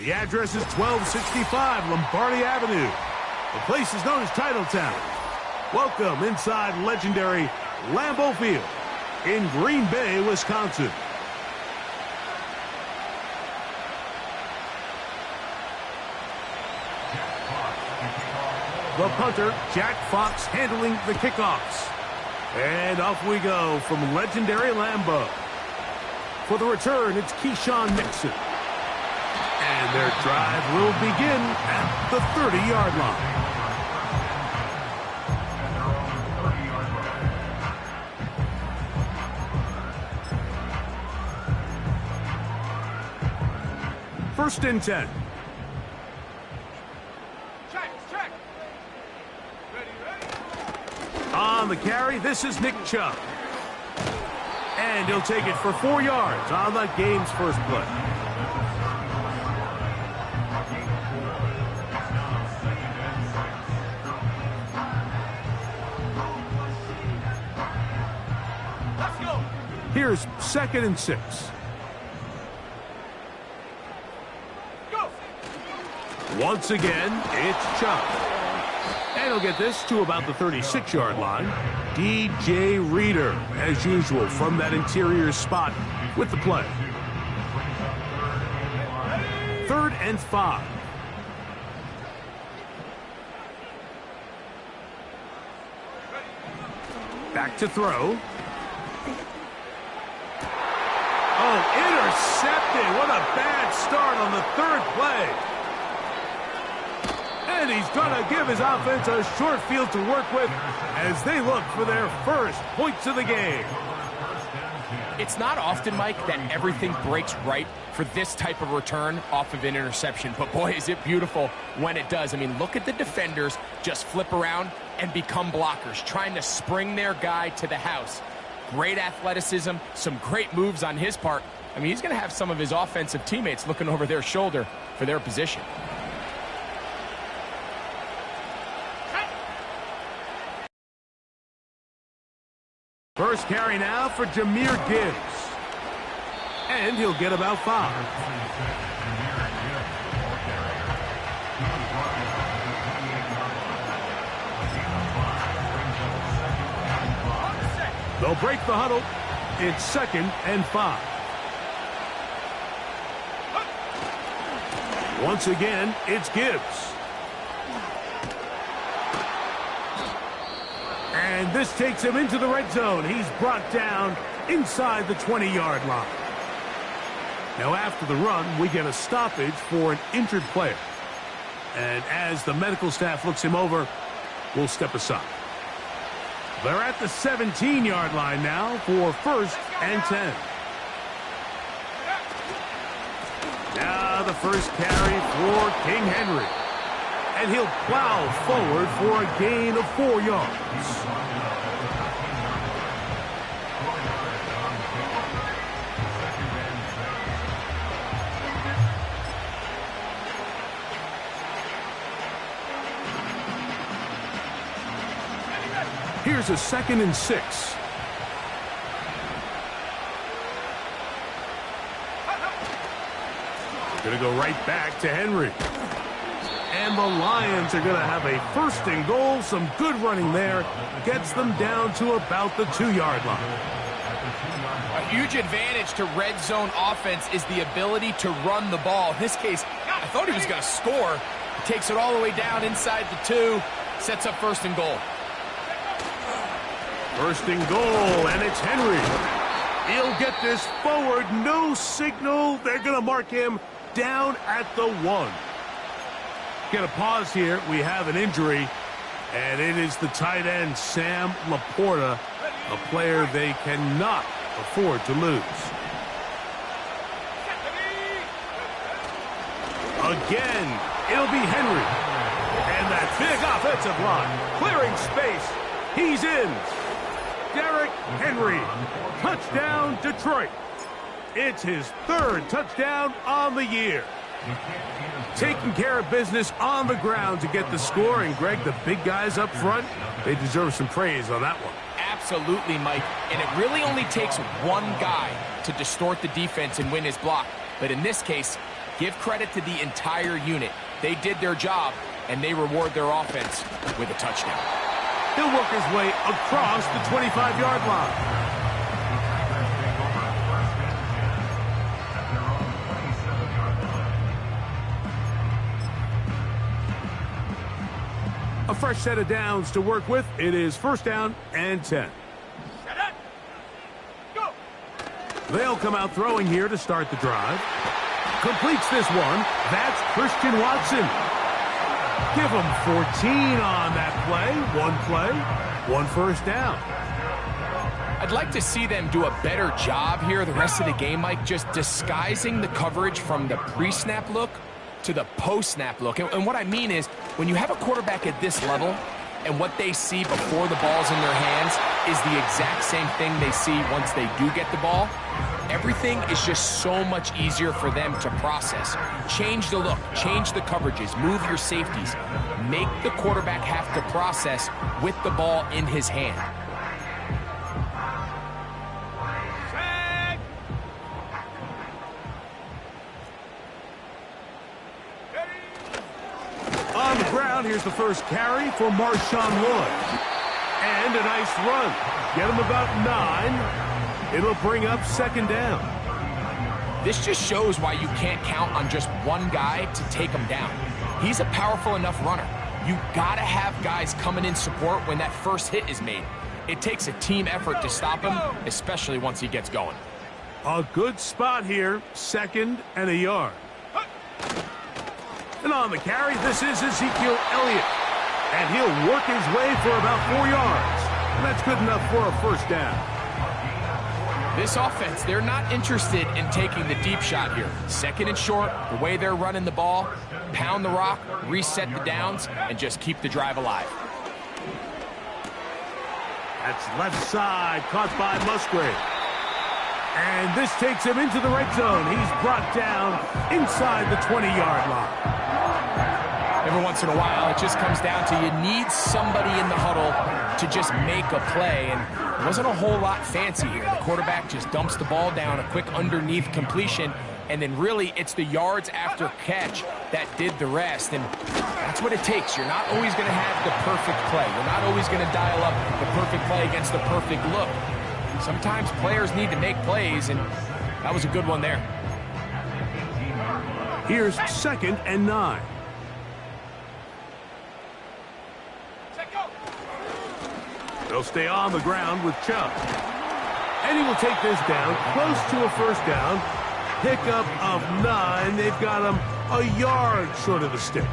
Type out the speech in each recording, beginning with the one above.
The address is 1265 Lombardi Avenue. The place is known as Titletown. Welcome inside legendary Lambeau Field in Green Bay, Wisconsin. The punter, Jack Fox, handling the kickoffs. And off we go from legendary Lambeau. For the return, it's Keyshawn Nixon. And their drive will begin at the 30-yard line. First and 10. Check. Ready. On the carry, this is Nick Chubb. And he'll take it for 4 yards on the game's first play. Let's go. Here's 2nd and 6. Once again, it's Chubb. And he'll get this to about the 36-yard line. DJ Reader, as usual, from that interior spot with the play. 3rd and 5. Back to throw. Oh, intercepted. What a bad start on the 3rd play. And he's going to give his offense a short field to work with as they look for their first points of the game. It's not often, Mike, that everything breaks right for this type of return off of an interception. But, boy, is it beautiful when it does. I mean, look at the defenders just flip around and become blockers, trying to spring their guy to the house. Great athleticism, some great moves on his part. I mean, he's going to have some of his offensive teammates looking over their shoulder for their position. First carry now for Jahmyr Gibbs. And he'll get about 5. They'll break the huddle. It's 2nd and 5. Once again, it's Gibbs. And this takes him into the red zone. He's brought down inside the 20-yard line. Now after the run, we get a stoppage for an injured player. And as the medical staff looks him over, we'll step aside. They're at the 17-yard line now for 1st and 10. Now the first carry for King Henry. And he'll plow forward for a gain of 4 yards. Here's a 2nd and 6. Going to go right back to Henry. And the Lions are going to have a 1st and goal. Some good running there. Gets them down to about the 2-yard line. A huge advantage to red zone offense is the ability to run the ball. In this case, I thought he was going to score. He takes it all the way down inside the 2. Sets up 1st and goal. 1st and goal, and it's Henry. He'll get this forward. No signal. They're going to mark him down at the 1. Get a pause here. We have an injury, and it is the tight end, Sam Laporta, a player they cannot afford to lose. Again, it'll be Henry. And that big offensive line, clearing space. He's in. Derrick Henry, touchdown Detroit. It's his 3rd touchdown on the year. Taking care of business on the ground to get the score. And, Greg, the big guys up front, they deserve some praise on that one. Absolutely, Mike. And it really only takes one guy to distort the defense and win his block. But in this case, Give credit to the entire unit. They did their job, and they reward their offense with a touchdown. He'll work his way across the 25-yard line. A fresh set of downs to work with. It is first down and 10. Set up. Go. They'll come out throwing here to start the drive. Completes this one. That's Christian Watson. Give him 14 on that play, one first down. I'd like to see them do a better job here the rest of the game, Mike, just disguising the coverage from the pre-snap look to the post-snap look. And what I mean is, when you have a quarterback at this level and what they see before the ball's in their hands is the exact same thing they see once they do get the ball, everything is just so much easier for them to process. Change the look, change the coverages, move your safeties. Make the quarterback have to process with the ball in his hand. Set. Ready. On the ground, here's the first carry for Marshawn Lloyd. And a nice run. Get him about 9. It'll bring up second down. This just shows why you can't count on just one guy to take him down. He's a powerful enough runner. You gotta have guys coming in support when that first hit is made. It takes a team effort to stop him, especially once he gets going. A good spot here, second and a yard. And on the carry, this is Ezekiel Elliott. And he'll work his way for about 4 yards. And that's good enough for a first down. This offense, they're not interested in taking the deep shot here. Second and short, the way they're running the ball, pound the rock, reset the downs, and just keep the drive alive. That's left side, caught by Musgrave. And this takes him into the red zone. He's brought down inside the 20-yard line. Every once in a while, it just comes down to you need somebody in the huddle to just make a play, and it wasn't a whole lot fancy here. The quarterback just dumps the ball down, a quick underneath completion, and then really it's the yards after catch that did the rest, and that's what it takes. You're not always going to have the perfect play. You're not always going to dial up the perfect play against the perfect look. Sometimes players need to make plays, and that was a good one there. Here's second and 9. They'll stay on the ground with Chubb. And he will take this down close to a first down. Pickup of 9. They've got him a yard short of the sticks.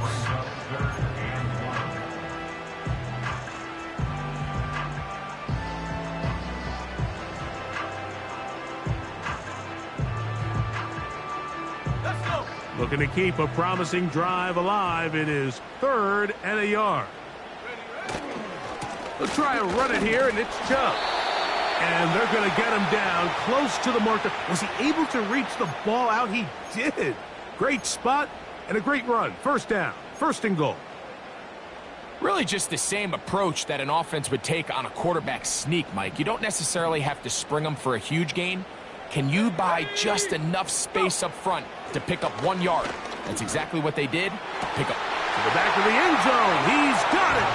Let's go. Looking to keep a promising drive alive. It is third and a yard. They'll try and run it here, and it's Chubb. And they're going to get him down close to the marker. Was he able to reach the ball out? He did. Great spot and a great run. First down, first and goal. Really just the same approach that an offense would take on a quarterback sneak, Mike. You don't necessarily have to spring them for a huge gain. Can you buy just enough space up front to pick up 1 yard? That's exactly what they did. Pick up. To the back of the end zone. He's got it.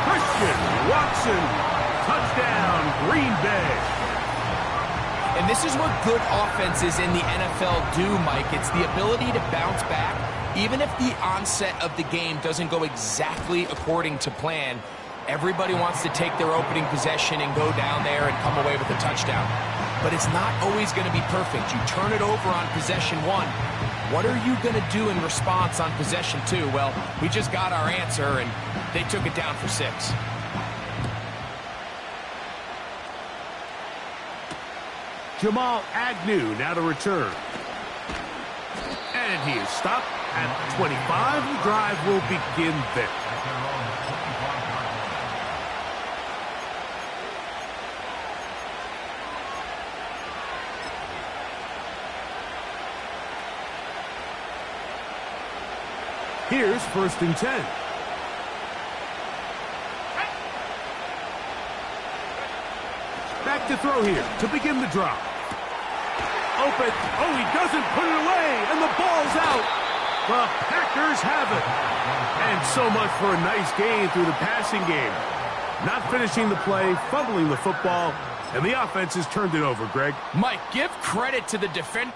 Christian Watson. Touchdown, Green Bay. And this is what good offenses in the NFL do, Mike. It's the ability to bounce back. Even if the onset of the game doesn't go exactly according to plan, everybody wants to take their opening possession and go down there and come away with a touchdown. But it's not always going to be perfect. You turn it over on possession 1. What are you going to do in response on possession 2? Well, we just got our answer, and they took it down for 6. Jamal Agnew now to return. And he is stopped at 25. The drive will begin there. Here's first and 10. Back to throw here to begin the drive. open. Oh, he doesn't put it away, and the ball's out. The Packers have it. And so much for a nice gain through the passing game. Not finishing the play, fumbling the football, and the offense has turned it over, Greg. Mike, give credit to the defense.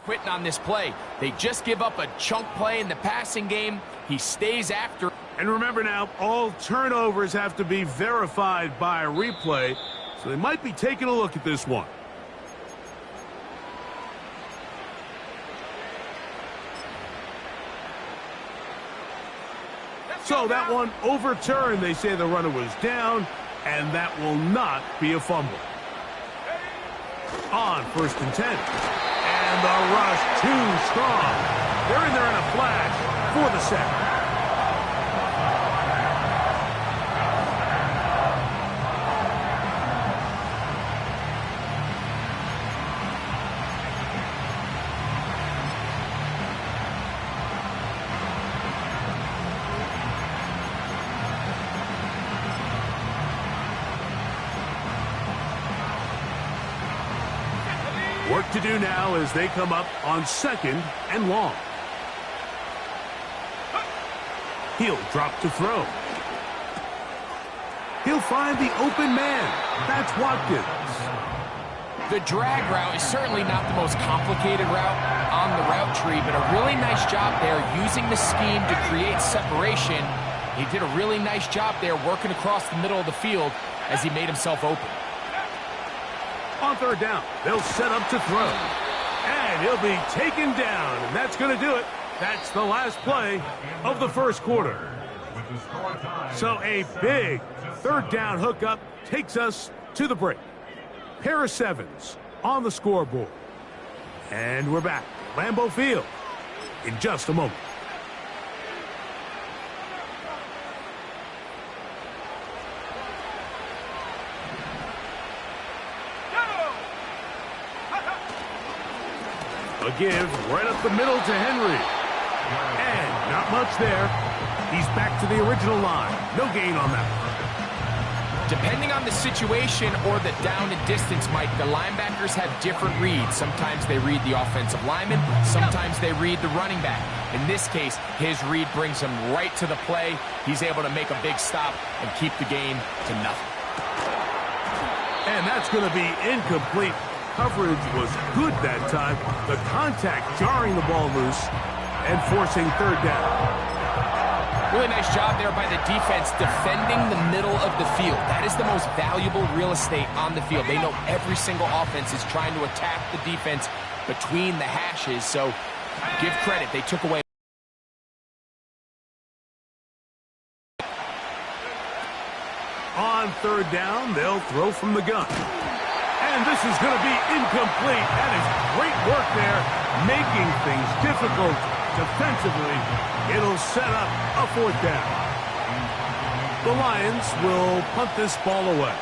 Quitting on this play. They just give up a chunk play in the passing game. He stays after. And remember now, all turnovers have to be verified by a replay, so they might be taking a look at this one. So that one overturned. They say the runner was down, and that will not be a fumble. On 1st and 10. And the rush too strong. They're in there in a flash for the sack. Work to do now as they come up on 2nd and long. He'll drop to throw. He'll find the open man. That's Watkins. The drag route is certainly not the most complicated route on the route tree, but a really nice job there using the scheme to create separation. He did a really nice job there working across the middle of the field as he made himself open. On 3rd down, they'll set up to throw. And he'll be taken down, and that's going to do it. That's the last play of the 1st quarter. So a big 3rd down hookup takes us to the break. Pair of 7s on the scoreboard. And we're back at Lambeau Field in just a moment. A give right up the middle to Henry. And not much there. He's back to the original line. No gain on that. Depending on the situation or the down and distance, Mike, the linebackers have different reads. Sometimes they read the offensive lineman. Sometimes they read the running back. In this case, his read brings him right to the play. He's able to make a big stop and keep the game to nothing. And that's going to be incomplete. Coverage was good that time. The contact jarring the ball loose and forcing 3rd down. Really nice job there by the defense defending the middle of the field. That is the most valuable real estate on the field. They know every single offense is trying to attack the defense between the hashes, so give credit. They took away. On 3rd down, they'll throw from the gun. And this is going to be incomplete. That is great work there, making things difficult defensively. It'll set up a 4th down. The Lions will punt this ball away.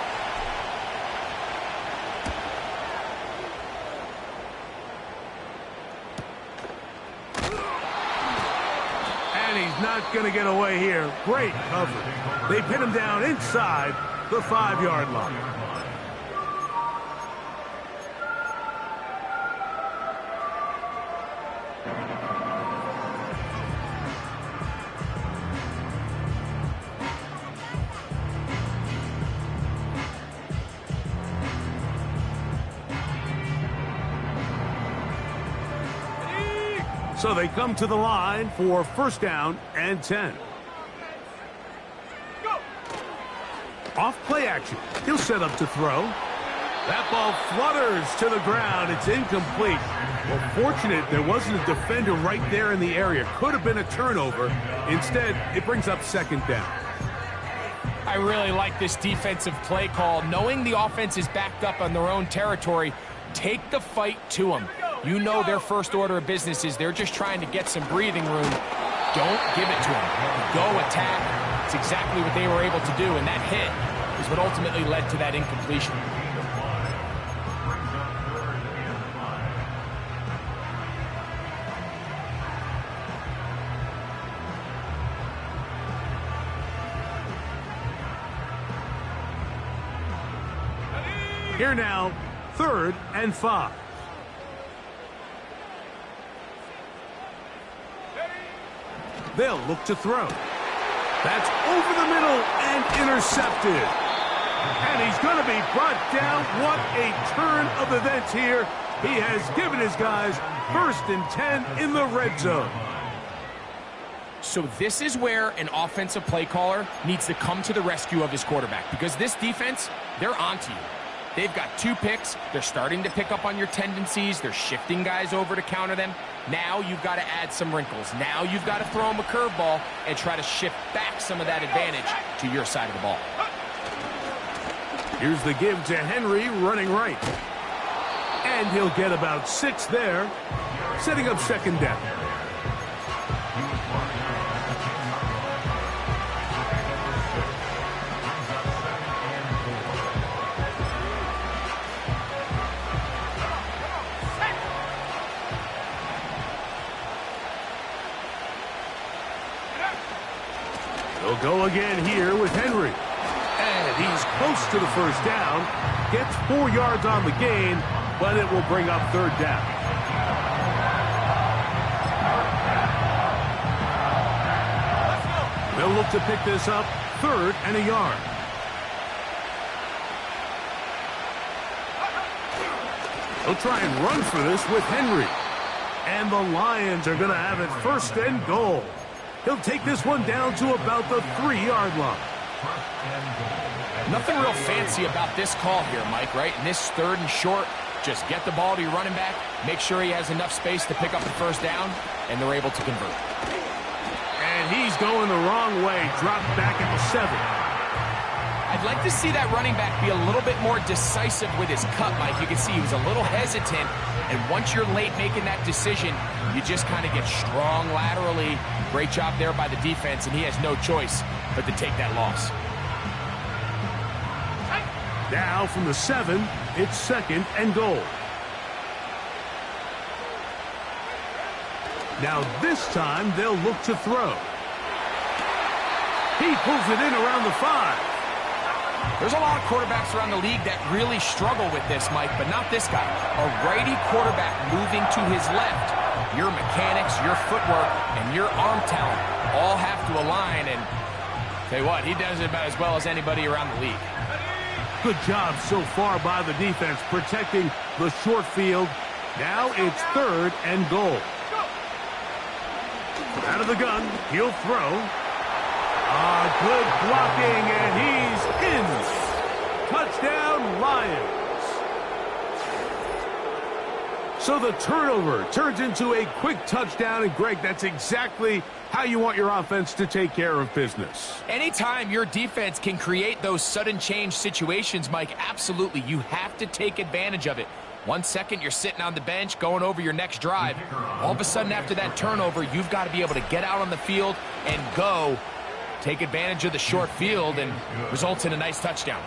And he's not going to get away here. Great coverage. They pin him down inside the 5-yard line. So they come to the line for 1st down and 10. Go. Off play action. He'll set up to throw. That ball flutters to the ground. It's incomplete. Well, fortunate there wasn't a defender right there in the area. Could have been a turnover. Instead, it brings up 2nd down. I really like this defensive play call. Knowing the offense is backed up on their own territory, take the fight to them. You know their first order of business is they're just trying to get some breathing room. Don't give it to them. Go attack. It's exactly what they were able to do, and that hit is what ultimately led to that incompletion. Here now, 3rd and 5. They'll look to throw. That's over the middle and intercepted. And he's going to be brought down. What a turn of events here. He has given his guys 1st and 10 in the red zone. So this is where an offensive play caller needs to come to the rescue of his quarterback, because this defense, they're onto you. They've got 2 picks. They're starting to pick up on your tendencies. They're shifting guys over to counter them. Now you've got to add some wrinkles. Now you've got to throw him a curveball and try to shift back some of that advantage to your side of the ball. Here's the give to Henry running right. And he'll get about 6 there, setting up 2nd down. They'll go again here with Henry. And he's close to the 1st down. Gets 4 yards on the gain, but it will bring up 3rd down. They'll look to pick this up 3rd and a yard. They'll try and run for this with Henry. And the Lions are going to have it 1st and goal. He'll take this one down to about the 3-yard line. Nothing real fancy about this call here, Mike, right? In this 3rd and short, just get the ball to your running back, make sure he has enough space to pick up the 1st down, and they're able to convert. And he's going the wrong way, dropped back at the 7. I'd like to see that running back be a little bit more decisive with his cut, Mike. You can see he was a little hesitant, and once you're late making that decision, you just kind of get strong laterally. Great job there by the defense, and he has no choice but to take that loss. Now from the 7, it's 2nd and goal. Now this time they'll look to throw. He pulls it in around the 5. There's a lot of quarterbacks around the league that really struggle with this, Mike, but not this guy. A righty quarterback moving to his left. Your mechanics, your footwork, and your arm talent all have to align, and tell you what, he does it about as well as anybody around the league. Good job so far by the defense protecting the short field. Now it's 3rd and goal. Out of the gun, he'll throw. Good blocking, and he's in. Touchdown, Lions. So the turnover turns into a quick touchdown, and Greg, that's exactly how you want your offense to take care of business. Anytime your defense can create those sudden change situations, Mike, absolutely, you have to take advantage of it. 1 second, you're sitting on the bench, going over your next drive. All of a sudden, after that turnover, you've got to be able to get out on the field and go. Take advantage of the short field, and results in a nice touchdown.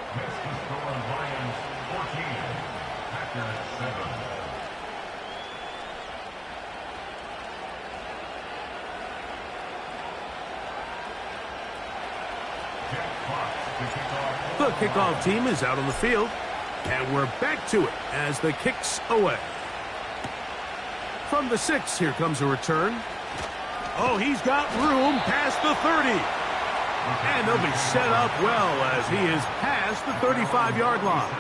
The kickoff team is out on the field, and we're back to it as the kick's away. From the 6, here comes a return. Oh, he's got room past the 30. And they'll be set up well as he is past the 35-yard line.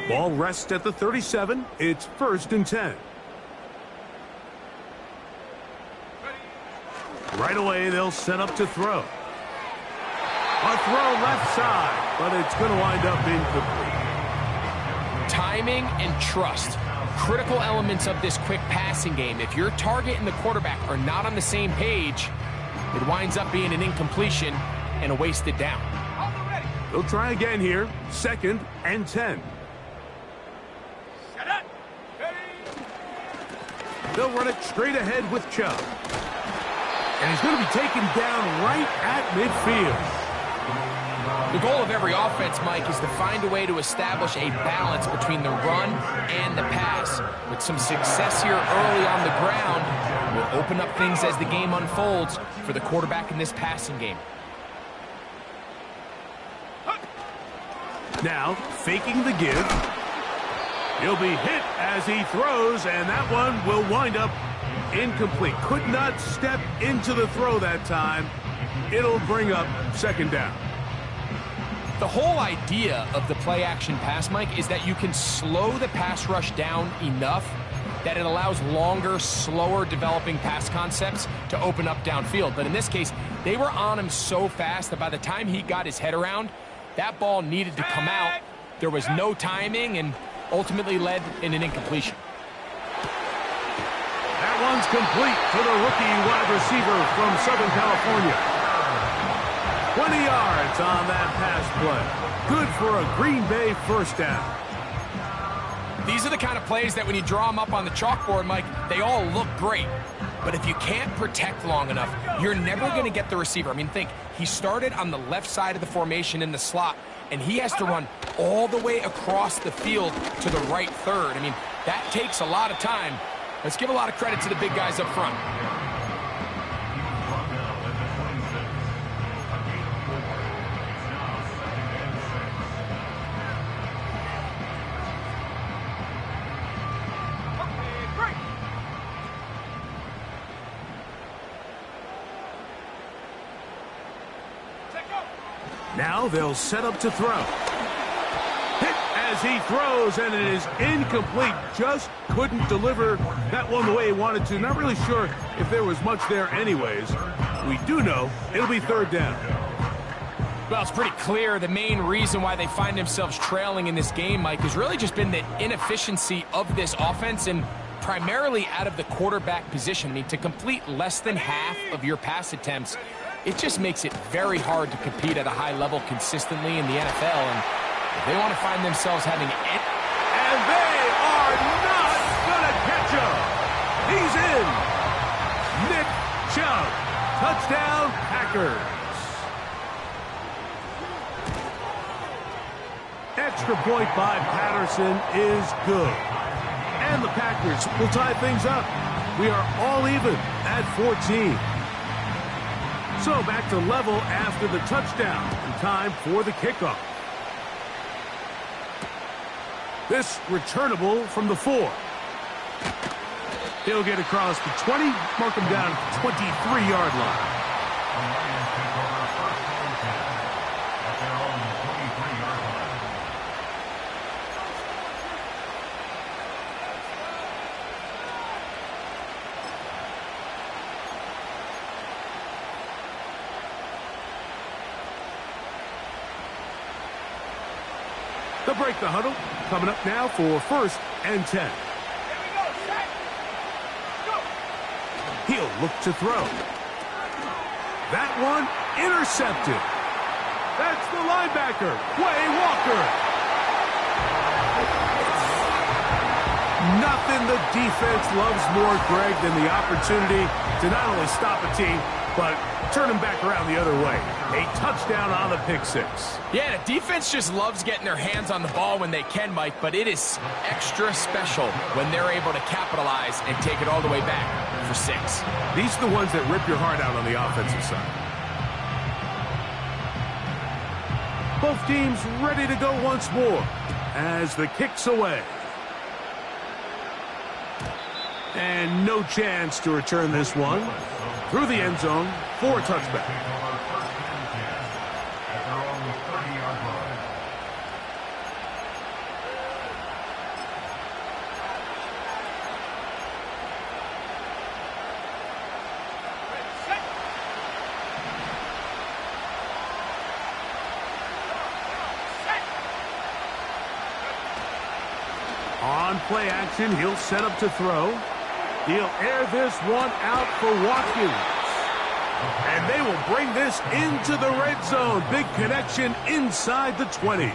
Ball rests at the 37. It's 1st and 10. Right away, they'll set up to throw. A throw left side, but it's going to wind up incomplete. Timing and trust, critical elements of this quick passing game. If your target and the quarterback are not on the same page, it winds up being an incompletion and a wasted down. They'll try again here. 2nd and 10. They'll run it straight ahead with Chubb. And he's going to be taken down right at midfield. The goal of every offense, Mike, is to find a way to establish a balance between the run and the pass. With some success here early on the ground, will open up things as the game unfolds for the quarterback in this passing game. Now, faking the give. He'll be hit as he throws, and that one will wind up incomplete. Could not step into the throw that time. It'll bring up second down. The whole idea of the play-action pass, Mike, is that you can slow the pass rush down enough that it allows longer, slower developing pass concepts to open up downfield. But in this case, they were on him so fast that by the time he got his head around, that ball needed to come out. There was no timing and ultimately led in an incompletion. That one's complete to the rookie wide receiver from Southern California. 20 yards on that pass play. Good for a Green Bay first down. These are the kind of plays that when you draw them up on the chalkboard, Mike, they all look great. But if you can't protect long enough, you're never going to get the receiver. I mean, think, he started on the left side of the formation in the slot, and he has to run all the way across the field to the right third. I mean, that takes a lot of time. Let's give a lot of credit to the big guys up front. Now they'll set up to throw. Hit as he throws, and it is incomplete. Just couldn't deliver that one the way he wanted to. Not really sure if there was much there anyways. We do know it'll be third down. Well, it's pretty clear the main reason why they find themselves trailing in this game, Mike, has really just been the inefficiency of this offense and primarily out of the quarterback position. I mean, to complete less than half of your pass attempts, it just makes it very hard to compete at a high level consistently in the NFL. And if they want to find themselves having any... And they are not going to catch him. He's in. Nick Chubb. Touchdown, Packers. Extra point by Patterson is good. And the Packers will tie things up. We are all even at 14. So back to level after the touchdown. And time for the kickoff. This returnable from the 4. He'll get across the 20, mark him down at the 23-yard line. They'll break the huddle. Coming up now for 1st and 10. He'll look to throw. That one intercepted. That's the linebacker, Quay Walker. Nothing the defense loves more, Greg, than the opportunity to not only stop a team, but turn them back around the other way. A touchdown on the pick six. Yeah, the defense just loves getting their hands on the ball when they can, Mike, but it is extra special when they're able to capitalize and take it all the way back for 6. These are the ones that rip your heart out on the offensive side. Both teams ready to go once more as the kick's away. And no chance to return this one through the end zone for a touchback. On play action, he'll set up to throw. He'll air this one out for Watkins. And they will bring this into the red zone. Big connection inside the 20.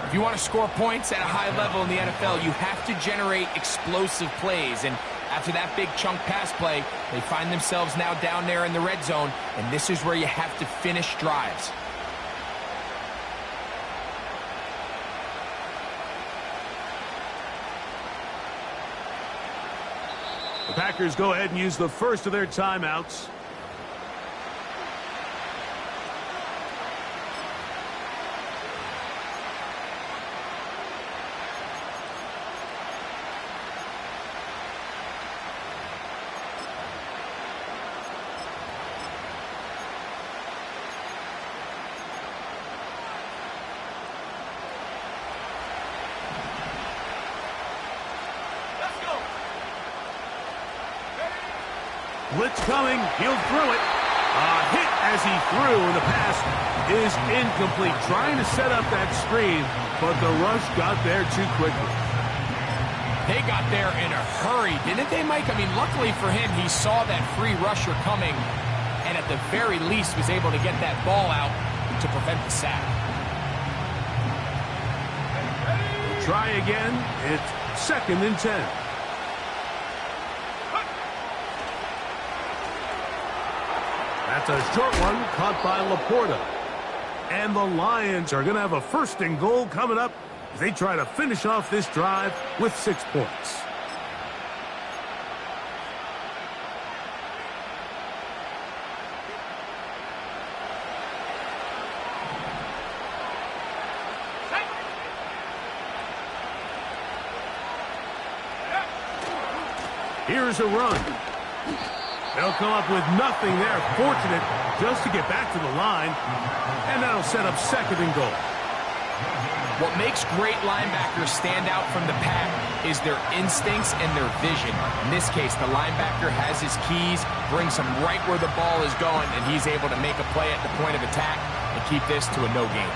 If you want to score points at a high level in the NFL, you have to generate explosive plays. And after that big chunk pass play, they find themselves now down there in the red zone, and this is where you have to finish drives. The Packers go ahead and use the first of their timeouts. Blitz coming, he'll throw it. A hit as he threw, and the pass is incomplete. Trying to set up that screen, but the rush got there too quickly. They got there in a hurry, didn't they, Mike? I mean, luckily for him, he saw that free rusher coming, and at the very least was able to get that ball out to prevent the sack. Try again. It's 2nd and 10. That's a short one caught by Laporta. And the Lions are going to have a 1st and goal coming up as they try to finish off this drive with 6 points. Here's a run. They'll come up with nothing there. Fortunate just to get back to the line. And that'll set up 2nd and goal. What makes great linebackers stand out from the pack is their instincts and their vision. In this case, the linebacker has his keys, brings him right where the ball is going, and he's able to make a play at the point of attack and keep this to a no gain.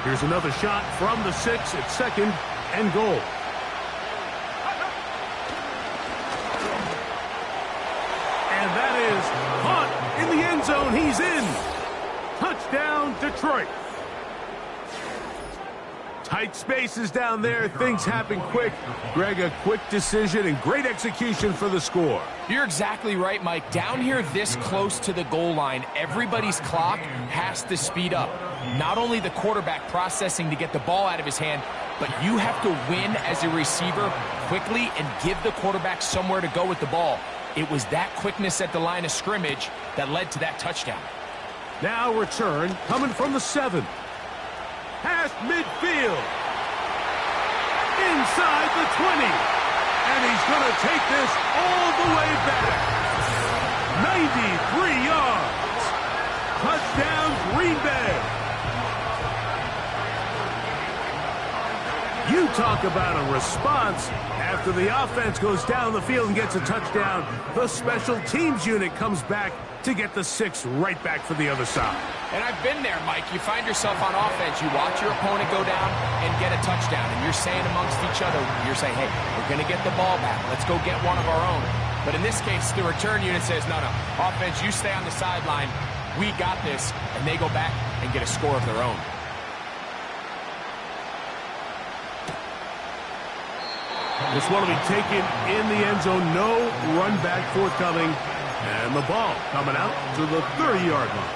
Here's another shot from the 6 at 2nd and goal. And that is caught in the end zone. He's in. Touchdown, Detroit. Tight spaces down there. Things happen quick. Greg, a quick decision and great execution for the score. You're exactly right, Mike. Down here this close to the goal line, everybody's clock has to speed up. Not only the quarterback processing to get the ball out of his hand, but you have to win as a receiver quickly and give the quarterback somewhere to go with the ball. It was that quickness at the line of scrimmage that led to that touchdown. Now return coming from the 7. Past midfield. Inside the 20. And he's going to take this all the way back. 93 yards. Touchdown, Green Bay. You talk about a response. After the offense goes down the field and gets a touchdown, the special teams unit comes back to get the 6 right back for the other side. And I've been there, Mike. You find yourself on offense, you watch your opponent go down and get a touchdown, and you're saying amongst each other, you're saying, hey, we're going to get the ball back. Let's go get one of our own. But in this case, the return unit says, no, offense, you stay on the sideline. We got this, and they go back and get a score of their own. This one will be taken in the end zone. No run back forthcoming. And the ball coming out to the 30-yard line.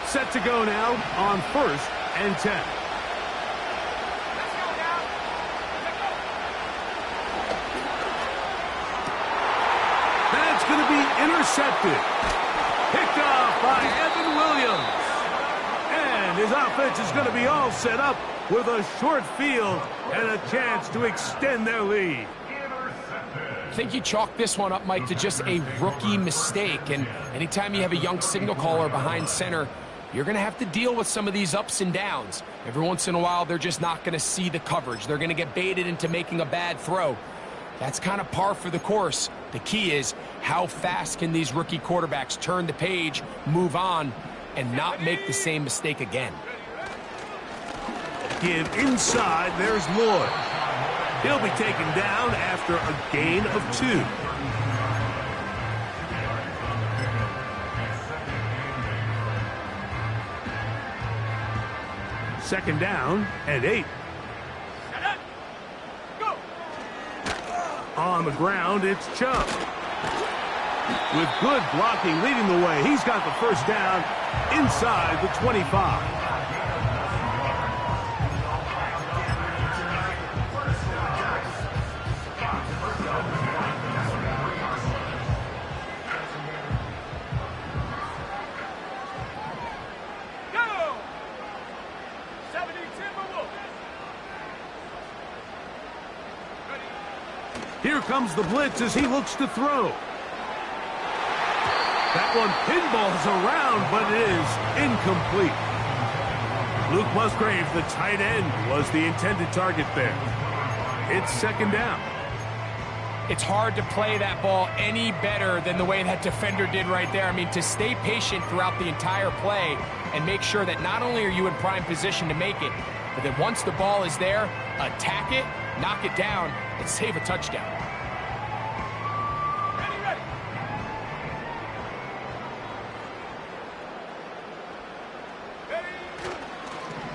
Set to go now on 1st and 10. Let's go now. Let's go. That's going to be intercepted. Picked off by Evan Williams. And his offense is going to be all set up with a short field and a chance to extend their lead. I think you chalk this one up, Mike, to just a rookie mistake. And anytime you have a young signal caller behind center, you're going to have to deal with some of these ups and downs. Every once in a while, they're just not going to see the coverage. They're going to get baited into making a bad throw. That's kind of par for the course. The key is how fast can these rookie quarterbacks turn the page, move on, and not make the same mistake again. Give inside. There's Lloyd. He'll be taken down after a gain of 2. Second down and 8. Set up. Go. On the ground, it's Chubb. With good blocking leading the way, he's got the first down inside the 25. Go. 70 Timberwolves. Ready. Here comes the blitz as he looks to throw. That one pinballs around, but it is incomplete. Luke Musgrave, the tight end, was the intended target there. It's second down. It's hard to play that ball any better than the way that defender did right there. I mean, to stay patient throughout the entire play and make sure that not only are you in prime position to make it, but that once the ball is there, attack it, knock it down, and save a touchdown.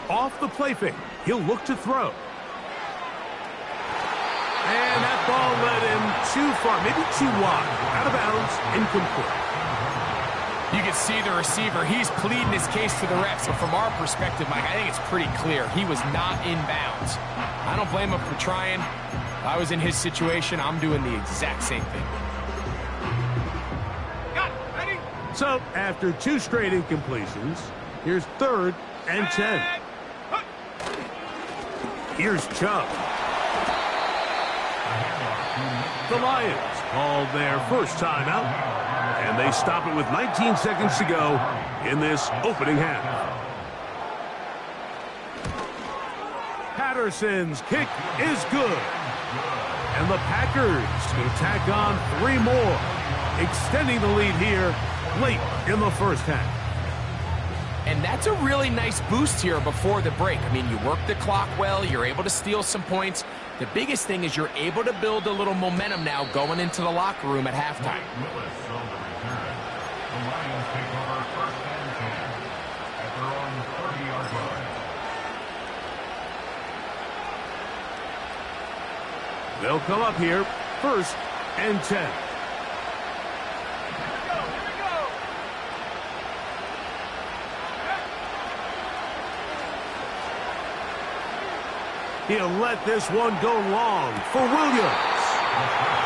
Off the play fake, he'll look to throw. And that ball led him too far, maybe too wide. Out of bounds, incomplete. You can see the receiver. He's pleading his case to the refs. So from our perspective, Mike, I think it's pretty clear. He was not in bounds. I don't blame him for trying. If I was in his situation, I'm doing the exact same thing. Got it. Ready. So, after 2 straight incompletions, here's 3rd and 10. Here's Chubb. The Lions called their first timeout, and they stop it with 19 seconds to go in this opening half. Patterson's kick is good. And the Packers will tack on 3 more, extending the lead here late in the first half. And that's a really nice boost here before the break. I mean, you work the clock well, you're able to steal some points. The biggest thing is you're able to build a little momentum now going into the locker room at halftime. They'll come up here, 1st and 10. He'll let this one go long for Williams.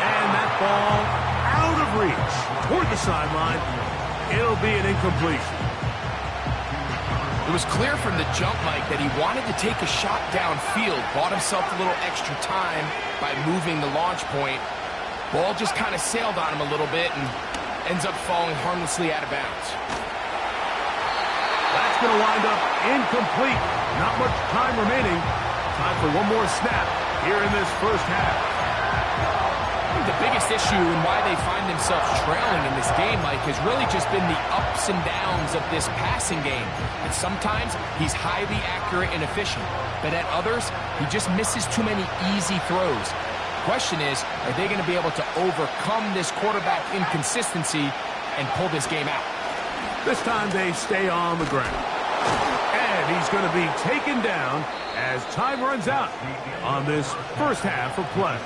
And that ball out of reach toward the sideline. It'll be an incompletion. It was clear from the jump, Mike, that he wanted to take a shot downfield, bought himself a little extra time by moving the launch point. Ball just kind of sailed on him a little bit and ends up falling harmlessly out of bounds. That's going to wind up incomplete. Not much time remaining. Time for one more snap here in this first half. I think the biggest issue and why they find themselves trailing in this game, Mike, has really just been the ups and downs of this passing game. And sometimes he's highly accurate and efficient, but at others, he just misses too many easy throws. The question is, are they going to be able to overcome this quarterback inconsistency and pull this game out? This time they stay on the ground. And he's going to be taken down as time runs out on this first half of play.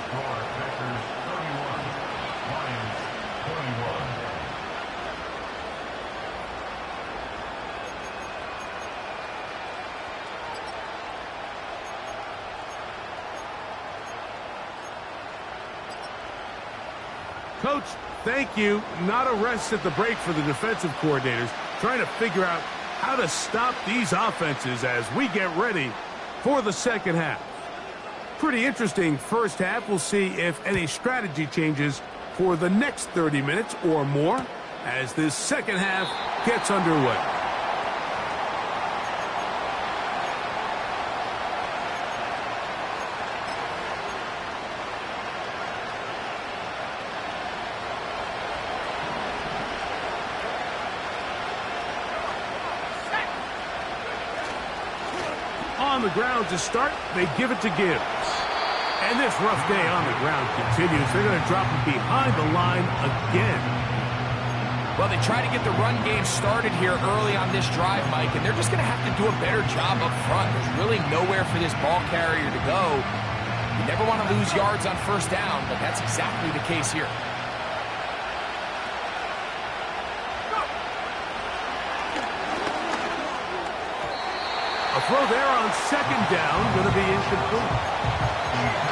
Coach, thank you. Not a rest at the break for the defensive coordinators, trying to figure out how to stop these offenses as we get ready for the second half. Pretty interesting first half. We'll see if any strategy changes for the next 30 minutes or more as this second half gets underway. On the ground to start, they give it to Gibbs. And this rough day on the ground continues. They're going to drop it behind the line again. Well, they try to get the run game started here early on this drive, Mike, and they're just going to have to do a better job up front. There's really nowhere for this ball carrier to go. You never want to lose yards on first down, but that's exactly the case here. A throw there on second down, going to be incomplete.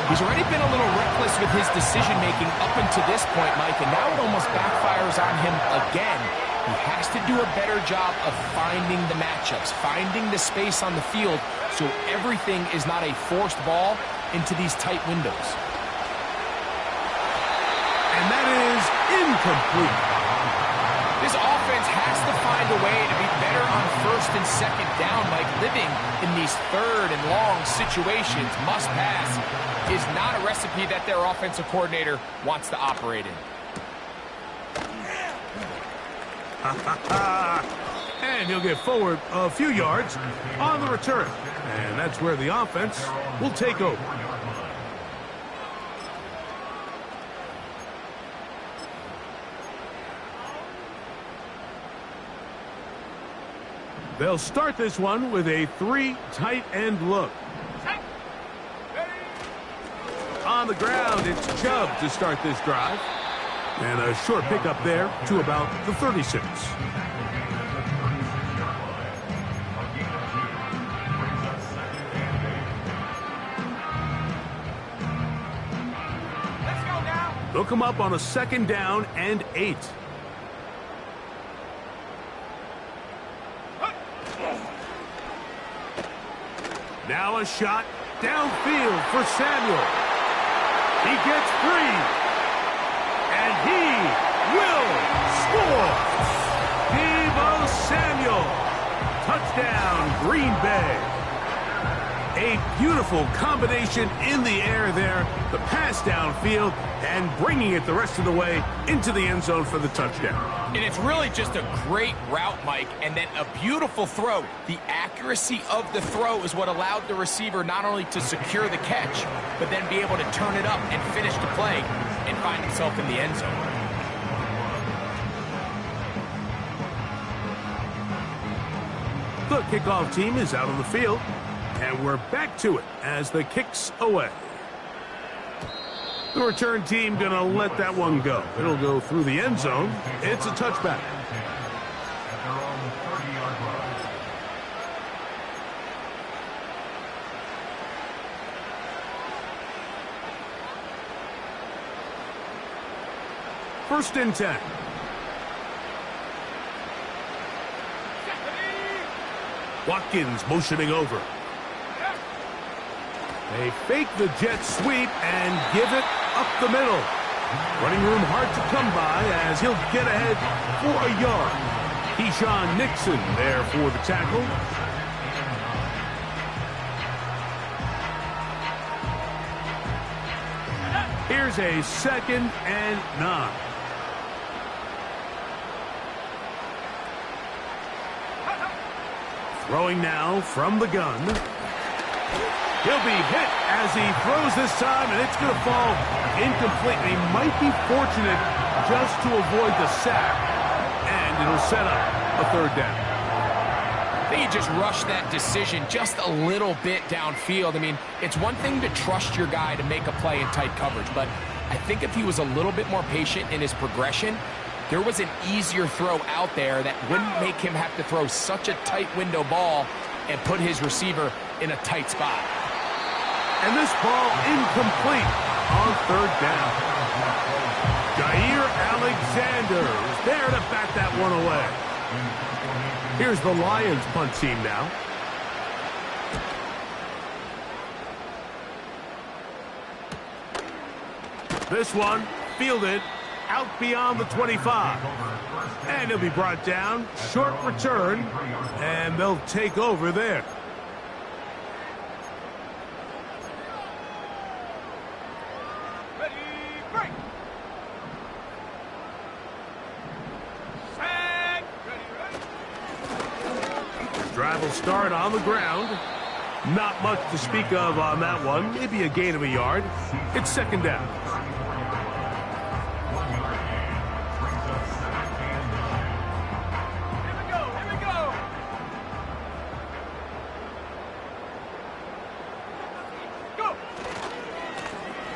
He's already been a little reckless with his decision-making up until this point, Mike, and now it almost backfires on him again. He has to do a better job of finding the matchups, finding the space on the field, so everything is not a forced ball into these tight windows. And that is incomplete. This offense has to find a way to be better on first and second down, Mike. Living in these third and long situations, must pass, is not a recipe that their offensive coordinator wants to operate in. And he'll get forward a few yards on the return. And that's where the offense will take over. They'll start this one with a 3 tight end look. On the ground, it's Chubb to start this drive. And a short pickup there to about the 36. Let's go now. They'll come up on a second down and 8. Now a shot downfield for Samuel. He gets free. And he will score. Deebo Samuel. Touchdown, Green Bay. A beautiful combination in the air there. The pass downfield and bringing it the rest of the way into the end zone for the touchdown. And it's really just a great route, Mike, and then a beautiful throw. The accuracy of the throw is what allowed the receiver not only to secure the catch, but then be able to turn it up and finish the play and find himself in the end zone. The kickoff team is out on the field, and we're back to it as the kick's away. The return team going to let that one go. It'll go through the end zone. It's a touchback. First and 10. Watkins motioning over. They fake the jet sweep and give it up the middle. Running room hard to come by as he'll get ahead for a yard. Keyshawn Nixon there for the tackle. Here's a 2nd and 9. Throwing now from the gun. He'll be hit as he throws this time, and it's going to fall incomplete. He might be fortunate just to avoid the sack, and it'll set up a 3rd down. I think he just rushed that decision just a little bit downfield. I mean, it's one thing to trust your guy to make a play in tight coverage, but I think if he was a little bit more patient in his progression, there was an easier throw out there that wouldn't make him have to throw such a tight window ball and put his receiver in a tight spot. And this ball incomplete on 3rd down. Jair Alexander is there to bat that one away. Here's the Lions punt team now. This one fielded out beyond the 25. And he'll be brought down. Short return. And they'll take over there. Drive will start on the ground. Not much to speak of on that one. Maybe a gain of a yard. It's 2nd down.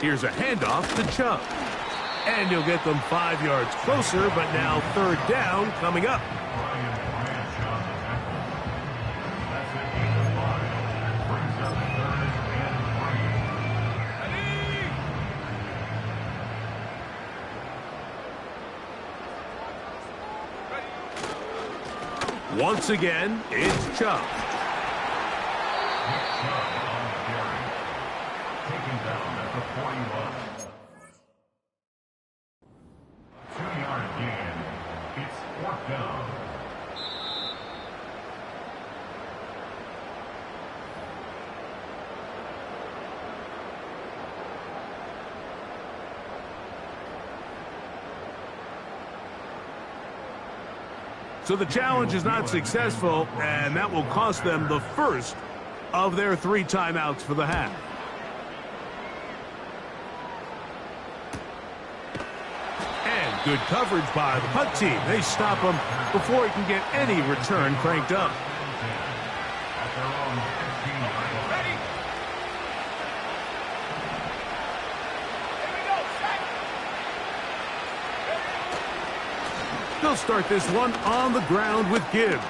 Here's a handoff to Chubb. And he'll get them 5 yards closer, but now third down coming up. Once again, it's Chubb. Taken down at the 41. 2-yard gain. It's fourth down. So the challenge is not successful, and that will cost them the first of their 3 timeouts for the half. And good coverage by the punt team. They stop him before he can get any return cranked up. At their own 15. Ready? Here we go. Set. They'll start this one on the ground with Gibbs.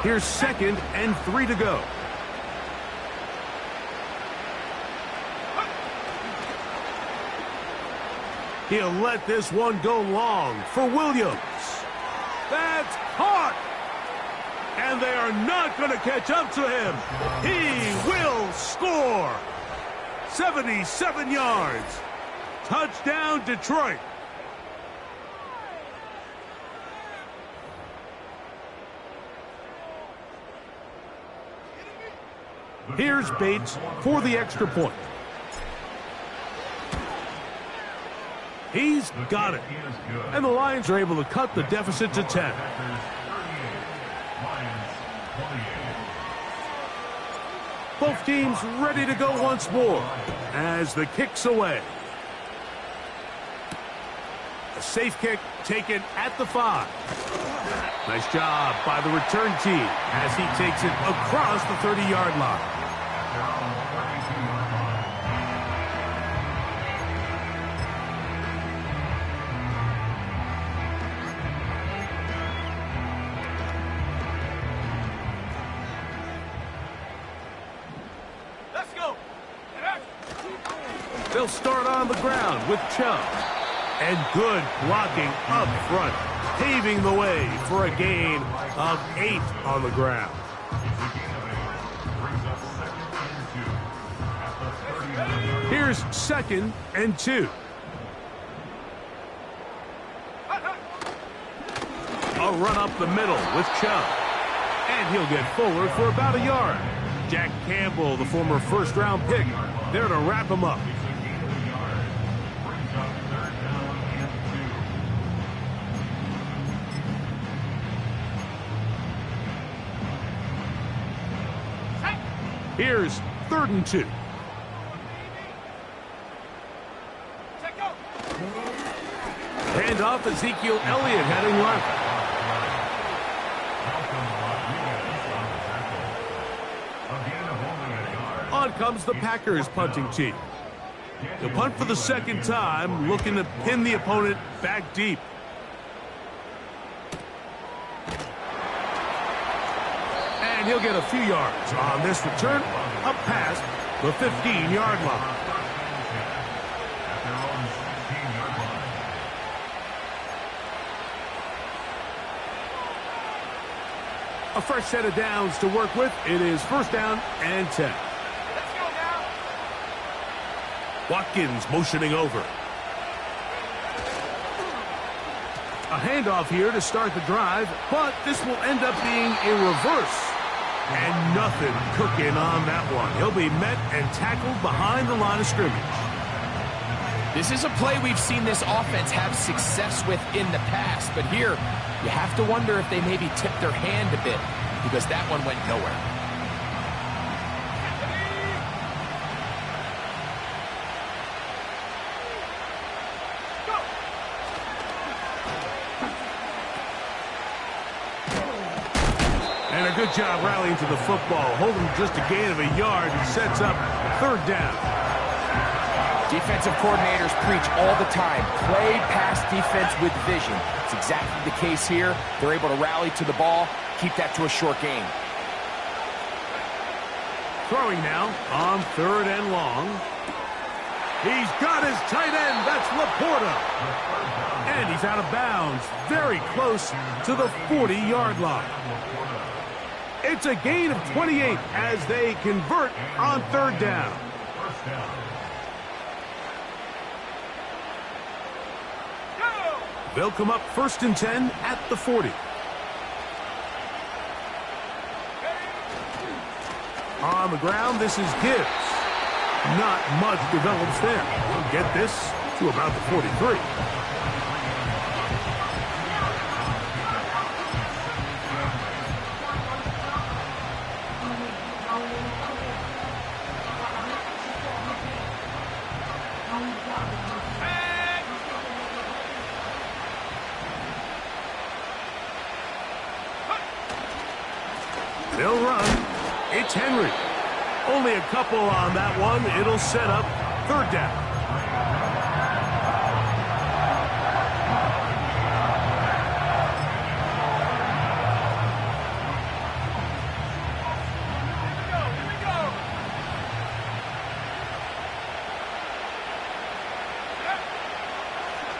Here's 2nd and 3 to go. He'll let this one go long for Williams. That's caught! And they are not going to catch up to him. He will score! 77 yards. Touchdown, Detroit. Here's Bates for the extra point. He's got it. And the Lions are able to cut the deficit to 10. Both teams ready to go once more as the kick's away. A safe kick taken at the 5. Nice job by the return team as he takes it across the 30-yard line. Let's go. They'll start on the ground with Chubb. And good blocking up front, paving the way for a gain of 8 on the ground. Here's 2nd and 2. A run up the middle with Chubb. And he'll get forward for about a yard. Jack Campbell, the former first-round pick, there to wrap him up. Here's 3rd and 2. Hand off Ezekiel Elliott heading left. On comes the Packers punting team. They'll punt for the 2nd time, looking to pin the opponent back deep. And he'll get a few yards on this return, up past the 15-yard line. A fresh set of downs to work with. It is 1st down and 10. Let's go now. Watkins motioning over. A handoff here to start the drive, but this will end up being a reverse. And nothing cooking on that one. He'll be met and tackled behind the line of scrimmage. This is a play we've seen this offense have success with in the past, but here you have to wonder if they maybe tipped their hand a bit because that one went nowhere. And a good job rallying to the football, holding just a gain of a yard and sets up third down. Defensive coordinators preach all the time, play pass defense with vision. It's exactly the case here. They're able to rally to the ball, keep that to a short gain. Throwing now on third and long. He's got his tight end. That's Laporta. And he's out of bounds, very close to the 40-yard line. It's a gain of 28 as they convert on third down. They'll come up 1st and 10 at the 40. On the ground, this is Gibbs. Not much develops there. We'll get this to about the 43. They'll run. It's Henry. Only a couple on that one. It'll set up third down.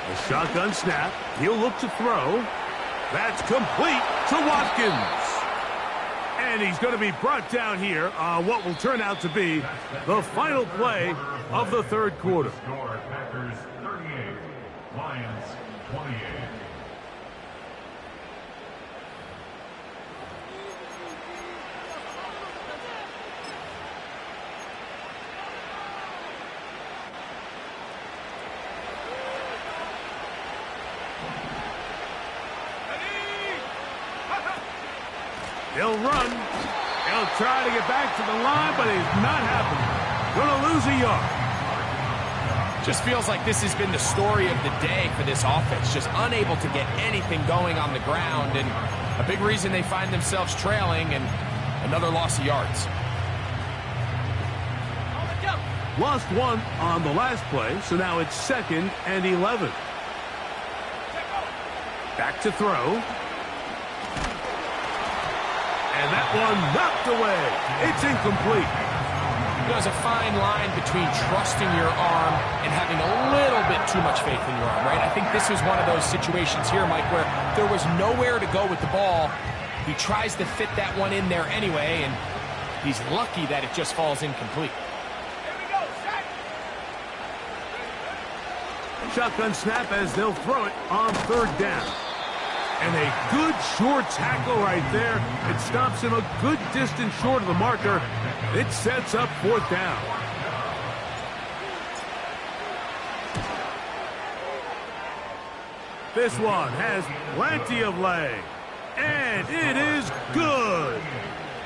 A shotgun snap. He'll look to throw. That's complete to Watkins. And he's going to be brought down here on what will turn out to be the final play of the third quarter. Packers 38, Lions 28. He'll run. He'll try to get back to the line, but it's not happening. Going to lose a yard. Just feels like this has been the story of the day for this offense. Just unable to get anything going on the ground, and a big reason they find themselves trailing, and another loss of yards. Lost one on the last play, so now it's 2nd and 11. Back to throw. And that one knocked away. It's incomplete. There's a fine line between trusting your arm and having a little bit too much faith in your arm, right? I think this was one of those situations here, Mike, where there was nowhere to go with the ball. He tries to fit that one in there anyway, and he's lucky that it just falls incomplete. Here we go, set. Shotgun snap as they'll throw it on third down. And a good short tackle right there. It stops him a good distance short of the marker. It sets up fourth down. This one has plenty of leg. And it is good.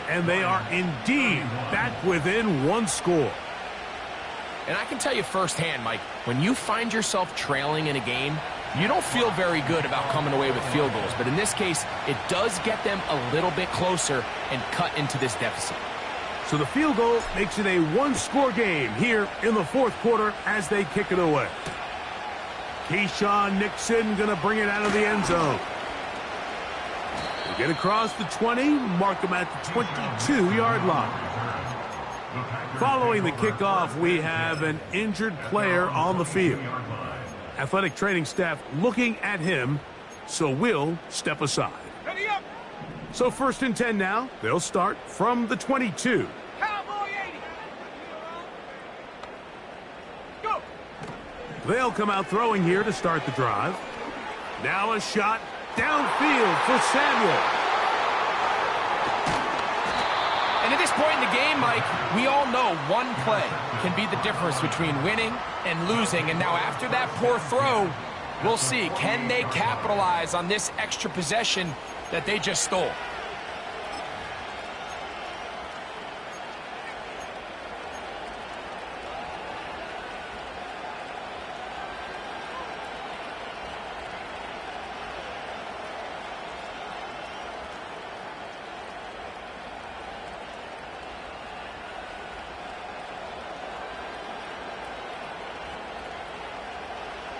And they are indeed back within one score. And I can tell you firsthand, Mike, when you find yourself trailing in a game, you don't feel very good about coming away with field goals. But in this case, it does get them a little bit closer and cut into this deficit. So the field goal makes it a one-score game here in the fourth quarter as they kick it away. Keyshawn Nixon going to bring it out of the end zone. They get across the 20, mark them at the 22-yard line. Following the kickoff, we have an injured player on the field. Athletic training staff looking at him, so we'll step aside. Ready up. So 1st and 10 now. They'll start from the 22. Cowboy 80. Go. They'll come out throwing here to start the drive. Now a shot downfield for Samuel. And at this point in the game, Mike, we all know one play. can be the difference between winning and losing. And now after that poor throw, we'll see, can they capitalize on this extra possession that they just stole?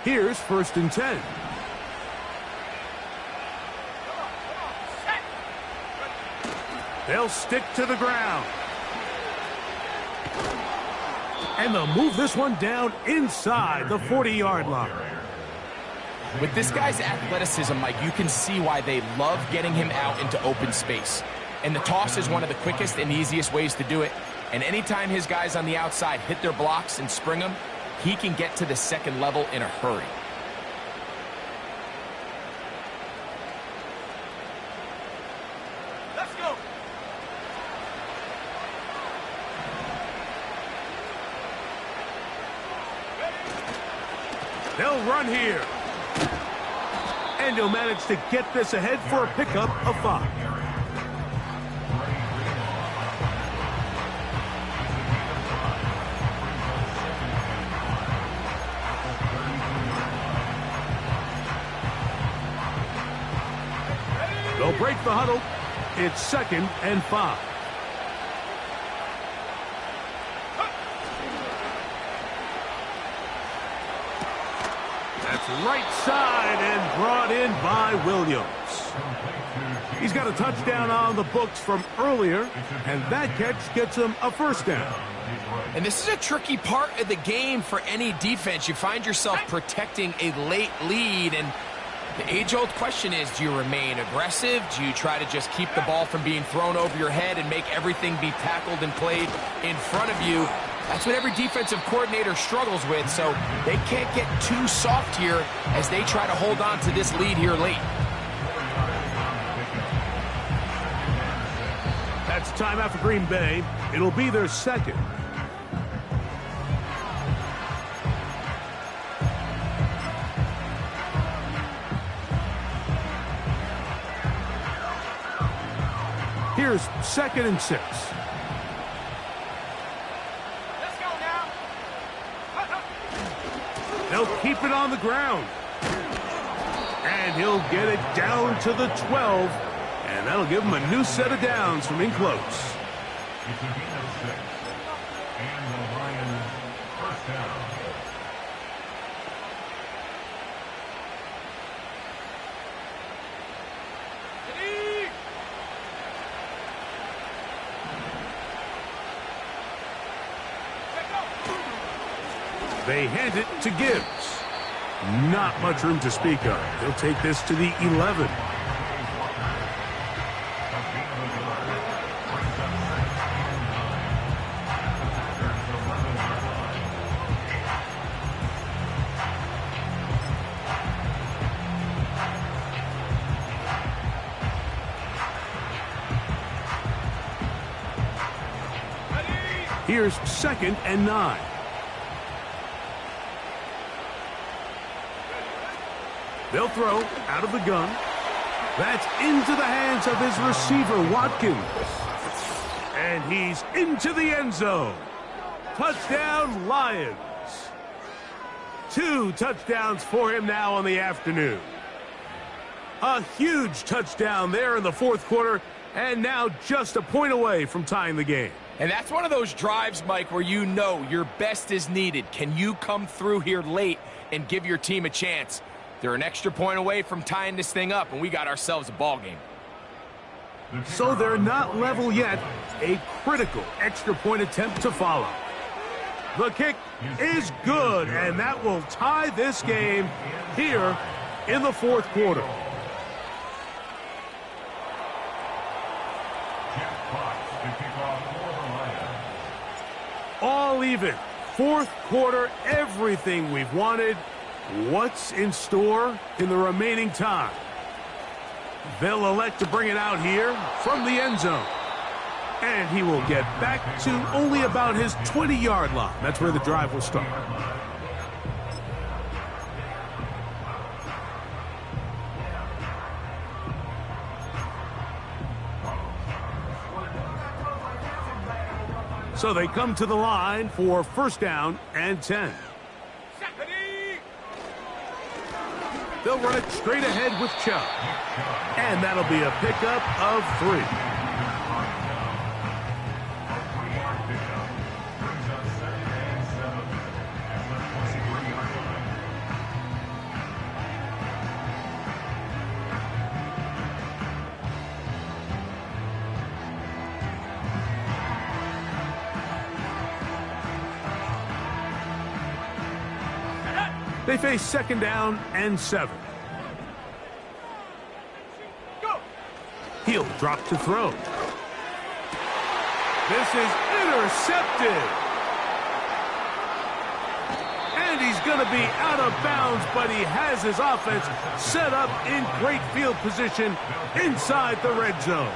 Here's 1st and 10. They'll stick to the ground. And they'll move this one down inside the 40-yard line. With this guy's athleticism, Mike, you can see why they love getting him out into open space. And the toss is one of the quickest and easiest ways to do it. And anytime his guys on the outside hit their blocks and spring them, he can get to the second level in a hurry. Let's go. They'll run here. And he'll manage to get this ahead for a pickup of 5. They'll break the huddle. It's 2nd and 5. That's right side and brought in by Williams. He's got a touchdown on the books from earlier, and that catch gets him a 1st down. And this is a tricky part of the game for any defense. You find yourself protecting a late lead, and the age-old question is, do you remain aggressive? Do you try to just keep the ball from being thrown over your head and make everything be tackled and played in front of you? That's what every defensive coordinator struggles with, so they can't get too soft here as they try to hold on to this lead here late. That's timeout for Green Bay. It'll be their 2nd. Here's 2nd and 6. Let's go now. They'll keep it on the ground. And he'll get it down to the 12. And that'll give him a new set of downs from in close. It's a gain of 6. And the Lions 1st down. They hand it to Gibbs. Not much room to speak of. He'll take this to the 11. Here's 2nd and 9. They'll throw out of the gun. That's into the hands of his receiver, Watkins. And he's into the end zone. Touchdown, Lions. 2 touchdowns for him now on the afternoon. A huge touchdown there in the 4th quarter, and now just a point away from tying the game. And that's one of those drives, Mike, where you know your best is needed. Can you come through here late and give your team a chance? They're an extra point away from tying this thing up, and we got ourselves a ball game. So they're not level yet. A critical extra point attempt to follow. The kick is good, and that will tie this game here in the 4th quarter. All even. 4th quarter, everything we've wanted. What's in store in the remaining time? They'll elect to bring it out here from the end zone. And he will get back to only about his 20-yard line. That's where the drive will start. So they come to the line for first down and 10. They'll run it straight ahead with Chubb. And that'll be a pickup of 3. They face second down and 7. He'll drop to throw. This is intercepted. And he's going to be out of bounds, but he has his offense set up in great field position inside the red zone.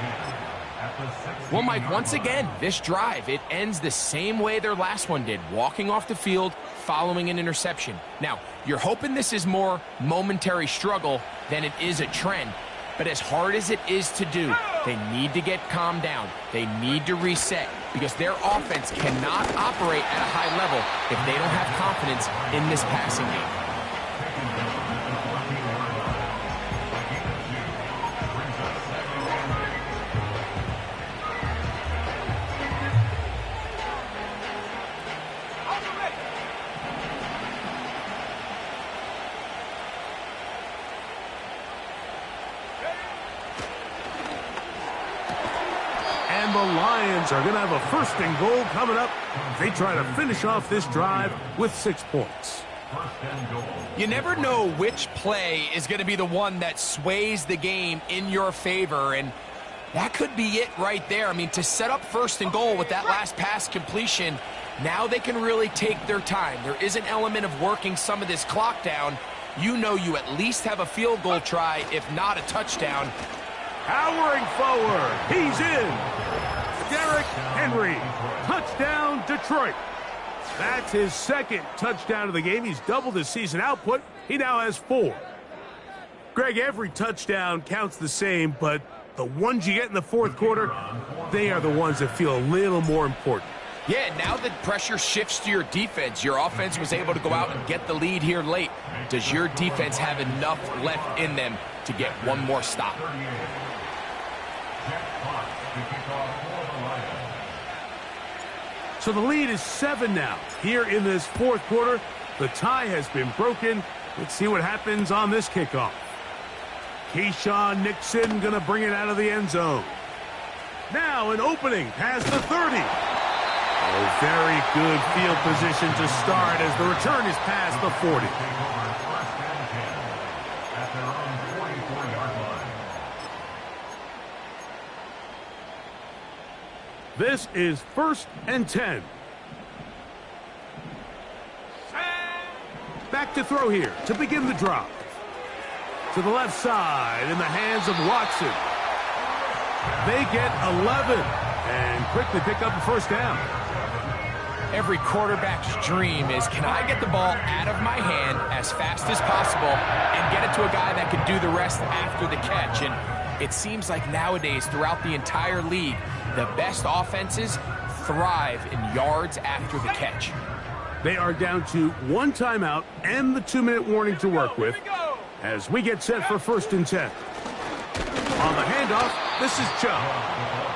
Well, Mike, once again, this drive, it ends the same way their last one did, walking off the field following an interception. Now, you're hoping this is more momentary struggle than it is a trend, but as hard as it is to do, they need to get calmed down. They need to reset because their offense cannot operate at a high level if they don't have confidence in this passing game. And the Lions are going to have a first and goal coming up. They try to finish off this drive with 6 points. You never know which play is going to be the one that sways the game in your favor, and that could be it right there. I mean, to set up first and goal with that last pass completion, now they can really take their time. There is an element of working some of this clock down. You know you at least have a field goal try, if not a touchdown. Powering forward, he's in. Derrick Henry, touchdown Detroit. That's his second touchdown of the game. He's doubled his season output. He now has 4. Greg, every touchdown counts the same, but the ones you get in the fourth quarter, they are the ones that feel a little more important. Yeah, now the pressure shifts to your defense. Your offense was able to go out and get the lead here late. Does your defense have enough left in them to get one more stop? So the lead is 7 now. Here in this fourth quarter, the tie has been broken. Let's see what happens on this kickoff. Keyshawn Nixon going to bring it out of the end zone. Now an opening past the 30. Oh, very good field position to start as the return is past the 40. This is first and 10. Back to throw here to begin the drive. To the left side in the hands of Watson. They get 11 and quickly pick up a first down. Every quarterback's dream is, can I get the ball out of my hand as fast as possible and get it to a guy that can do the rest after the catch? And it seems like nowadays throughout the entire league, the best offenses thrive in yards after the catch. They are down to 1 timeout and the 2-minute warning to work with as we get set for first and 10. On the handoff, this is Chubb.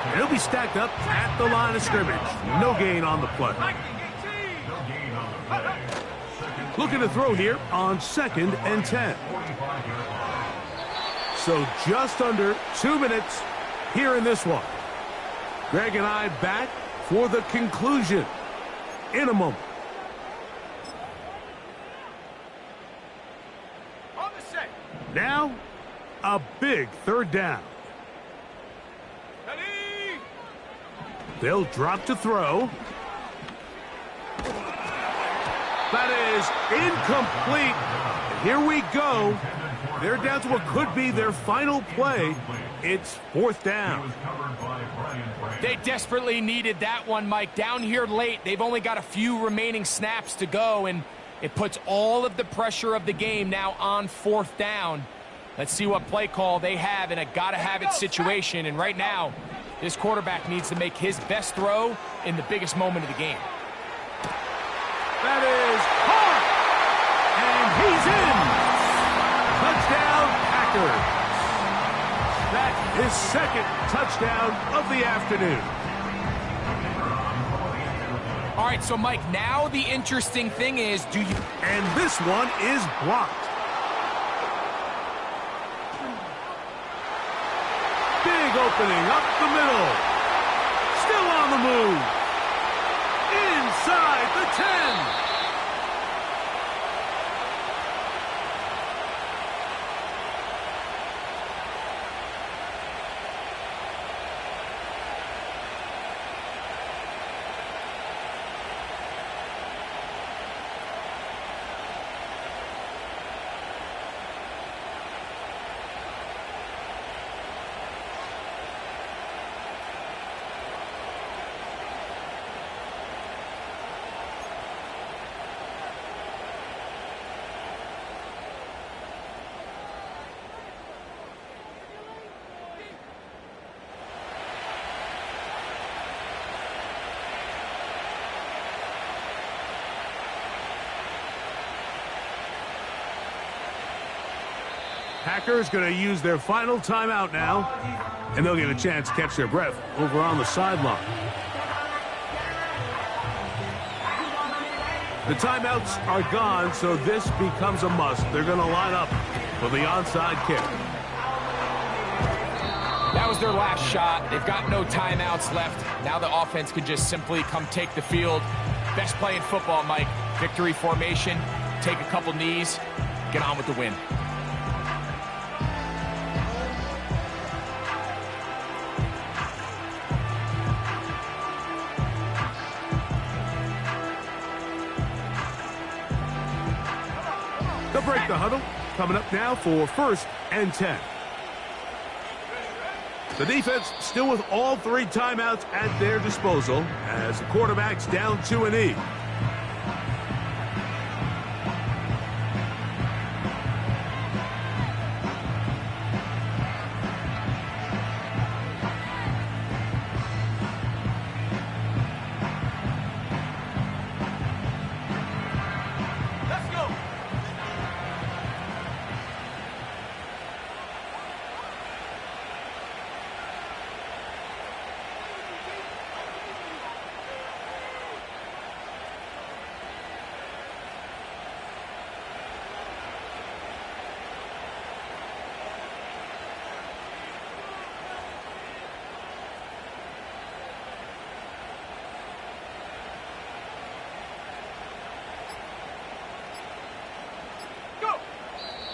And he'll be stacked up at the line of scrimmage. No gain on the play. Looking to throw here on second and 10. So just under 2 minutes here in this one. Greg and I back for the conclusion in a moment. Now, a big third down. They'll drop to throw. That is incomplete. And here we go. They're down to what could be their final play. It's fourth down. They desperately needed that one, Mike. Down here late, they've only got a few remaining snaps to go, and it puts all of the pressure of the game now on 4th down. Let's see what play call they have in a gotta-have-it situation, and right now, this quarterback needs to make his best throw in the biggest moment of the game. That is hard, and he's in. Touchdown, Packers. That is 2nd touchdown of the afternoon. All right, so Mike, now the interesting thing is, do you... And this one is blocked. Big opening up the middle. Still on the move. Inside the 10. Packers going to use their final timeout now, and they'll get a chance to catch their breath over on the sideline. The timeouts are gone, so this becomes a must. They're going to line up for the onside kick. That was their last shot. They've got no timeouts left. Now the offense can just simply come take the field. Best play in football, Mike. Victory formation, take a couple knees, get on with the win. They'll break the huddle. Coming up now for 1st and 10. The defense still with all 3 timeouts at their disposal as the quarterback's down to a knee.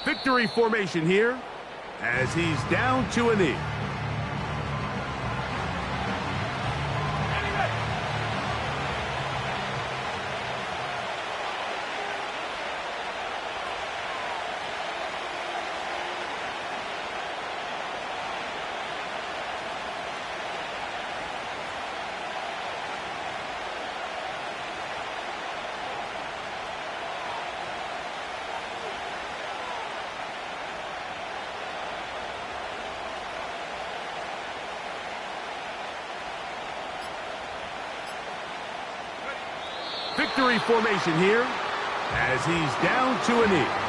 Victory formation here as he's down to a knee. Victory formation here as he's down to a knee.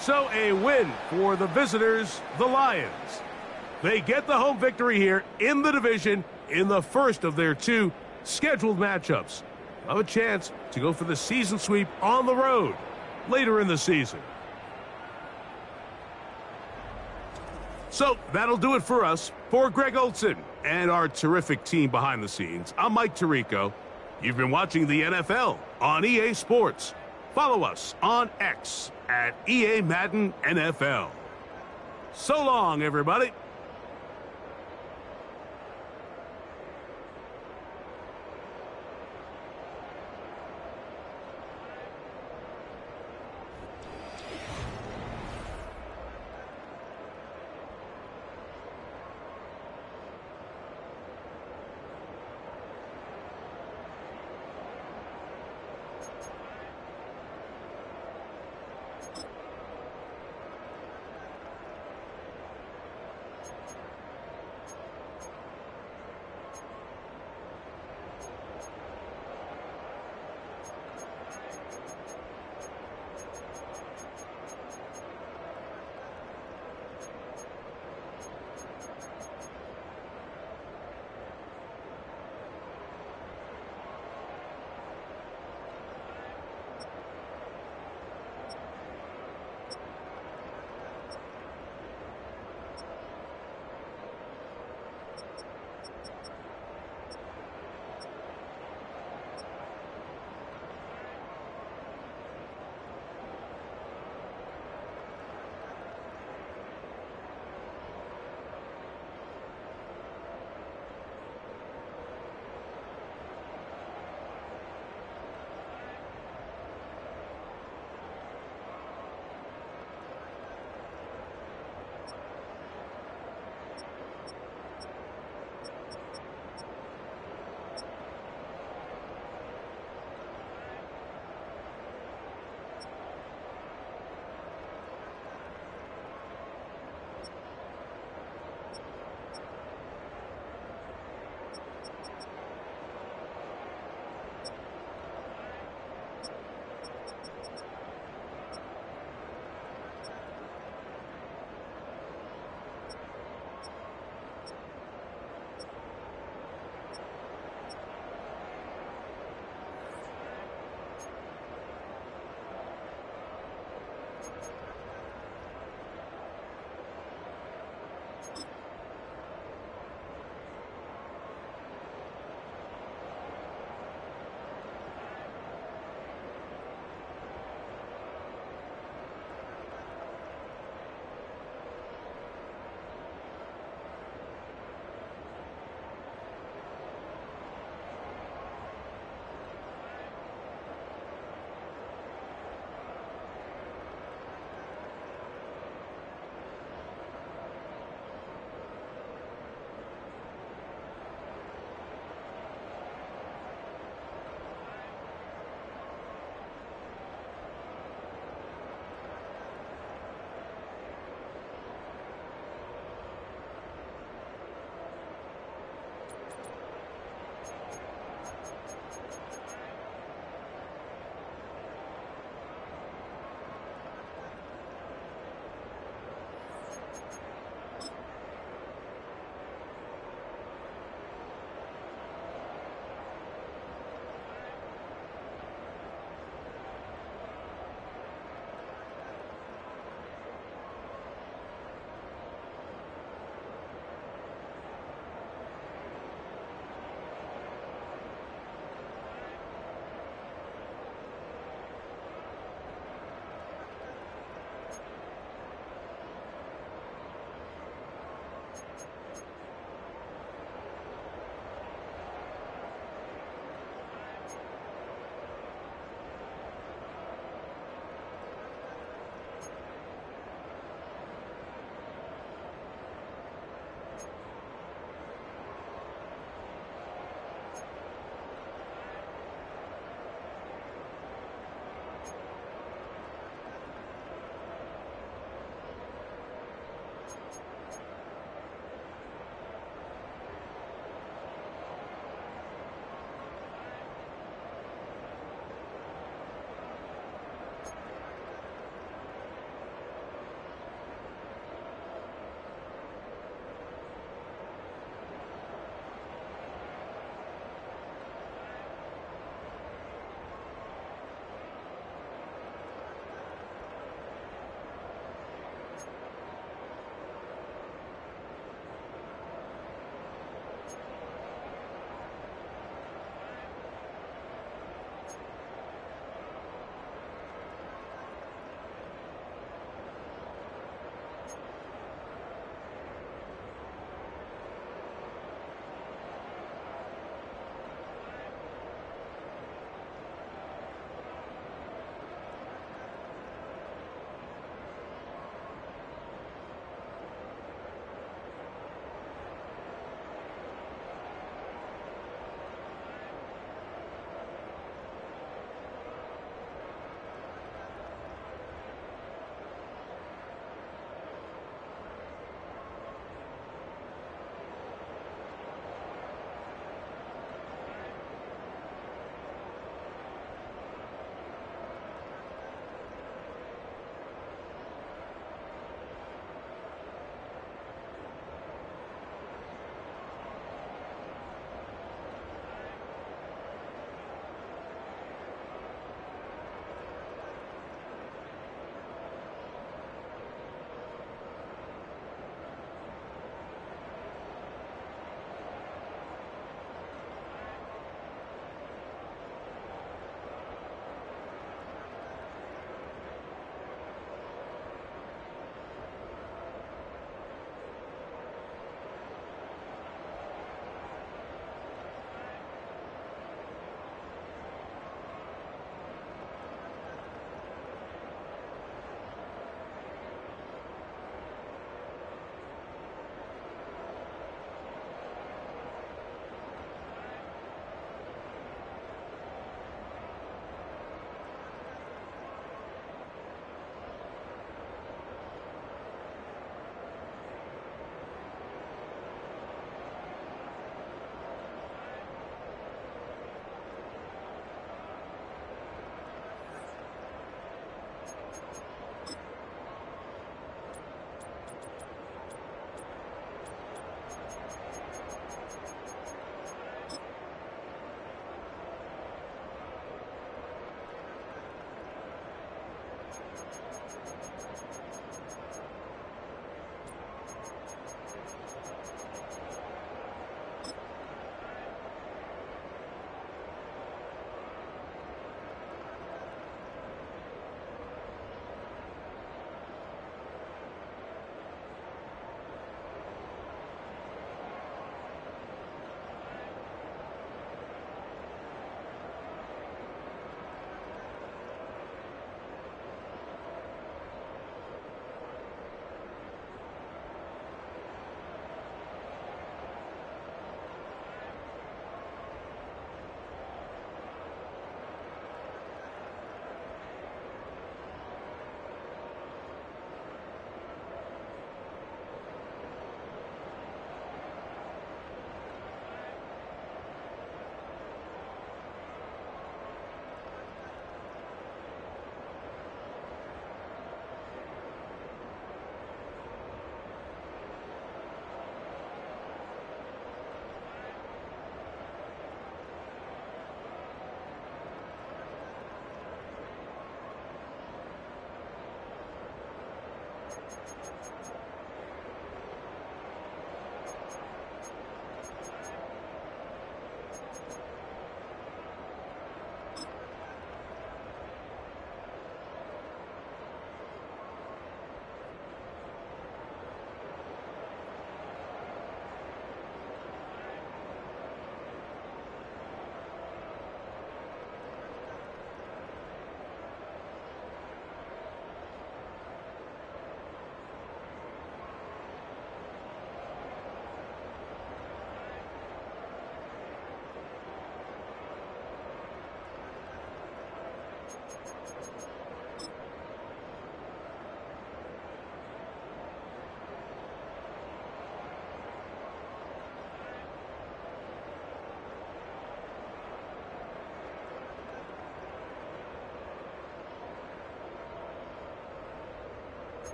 So a win for the visitors, the Lions. They get the home victory here in the division in the first of their 2 scheduled matchups. have a chance to go for the season sweep on the road later in the season. So that'll do it for us. For Greg Olson and our terrific team behind the scenes, I'm Mike Tirico. You've been watching the NFL on EA Sports. Follow us on X at EA Madden NFL. So long, everybody.